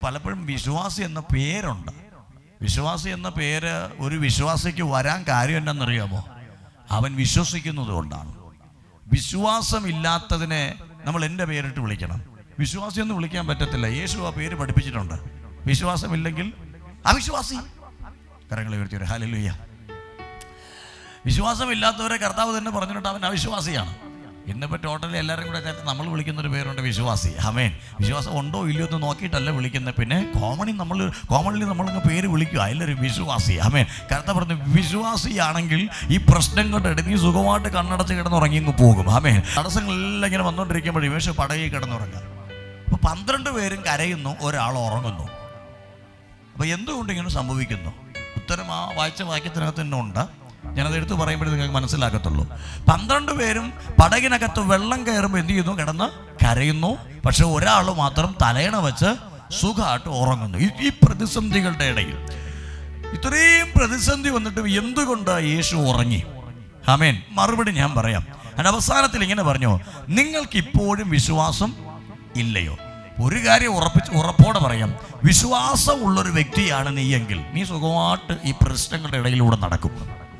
പലപ്പോഴും വിശ്വാസി എന്ന പേരുണ്ട്. വിശ്വാസി എന്ന പേര് ഒരു വിശ്വാസിക്ക് വരാൻ കാര്യം എന്താണെന്നറിയാമോ? അവൻ വിശ്വസിക്കുന്നത് കൊണ്ടാണ്. വിശ്വാസമില്ലാത്തതിനെ നമ്മൾ എൻ്റെ പേരിട്ട് വിളിക്കണം. വിശ്വാസിയൊന്നും വിളിക്കാൻ പറ്റത്തില്ല. യേശു ആ പേര് പഠിപ്പിച്ചിട്ടുണ്ട്. വിശ്വാസമില്ലെങ്കിൽ അവിശ്വാസി. കരങ്ങളെ ഉയർത്തി ഹല്ലേലൂയ. വിശ്വാസമില്ലാത്തവരെ കർത്താവ് തന്നെ പറഞ്ഞിട്ട് അവൻ അവിശ്വാസിയാണ്. ഇന്നിപ്പോൾ ടോട്ടലി എല്ലാവരും കൂടെ ചേർത്ത് നമ്മൾ വിളിക്കുന്നൊരു പേരുണ്ട് വിശ്വാസി. ആമേൻ. വിശ്വാസം ഉണ്ടോ ഇല്ലയോ എന്ന് നോക്കിയിട്ടല്ല വിളിക്കുന്നത്. പിന്നെ കോമൺലി നമ്മളങ്ങ് പേര് വിളിക്കുക, അതിലൊരു വിശ്വാസി. ആമേൻ. കർത്താവ് പറഞ്ഞു വിശ്വാസിയാണെങ്കിൽ ഈ പ്രശ്നങ്ങളുടെ ഇടയിൽ നീ സുഖമായിട്ട് കണ്ണടച്ച് കിടന്നുറങ്ങി അങ്ങ് പോകും. ആമേൻ. തടസ്സങ്ങളെല്ലാം ഇങ്ങനെ വന്നുകൊണ്ടിരിക്കുമ്പോൾ യേശു പടകിൽ കിടന്നുറങ്ങുക. അപ്പോൾ 12 പേരും കരയുന്നു, ഒരാൾ ഉറങ്ങുന്നു. അപ്പോൾ എന്തുകൊണ്ട് ഇങ്ങനെ സംഭവിക്കുന്നു? ഉത്തരം ആ വായിച്ച വാക്യത്തിനകത്ത് തന്നെ ഉണ്ട്. ഞാനത് എടുത്ത് പറയുമ്പോഴേ നിങ്ങൾക്ക് മനസ്സിലാക്കത്തുള്ളൂ. 12 പേരും പടകിനകത്ത് വെള്ളം കയറുമ്പോൾ എന്ത് ചെയ്യുന്നു? കിടന്ന് കരയുന്നു. പക്ഷെ ഒരാൾ മാത്രം തലയണ വെച്ച് സുഖമായിട്ട് ഉറങ്ങുന്നു. ഈ പ്രതിസന്ധികളുടെ ഇടയിൽ ഇത്രയും പ്രതിസന്ധി വന്നിട്ട് എന്തുകൊണ്ട് യേശു ഉറങ്ങി? ആമേൻ. മറുപടി ഞാൻ പറയാം. അതിന് അവസാനത്തിൽ ഇങ്ങനെ പറഞ്ഞു, നിങ്ങൾക്ക് ഇപ്പോഴും വിശ്വാസം ഇല്ലയോ? ഒരു കാര്യം ഉറപ്പോടെ പറയാം, വിശ്വാസം ഉള്ളൊരു വ്യക്തിയാണ് നീ എങ്കിൽ നീ സുഖമായിട്ട് ഈ പ്രശ്നങ്ങളുടെ ഇടയിലൂടെ നടക്കും.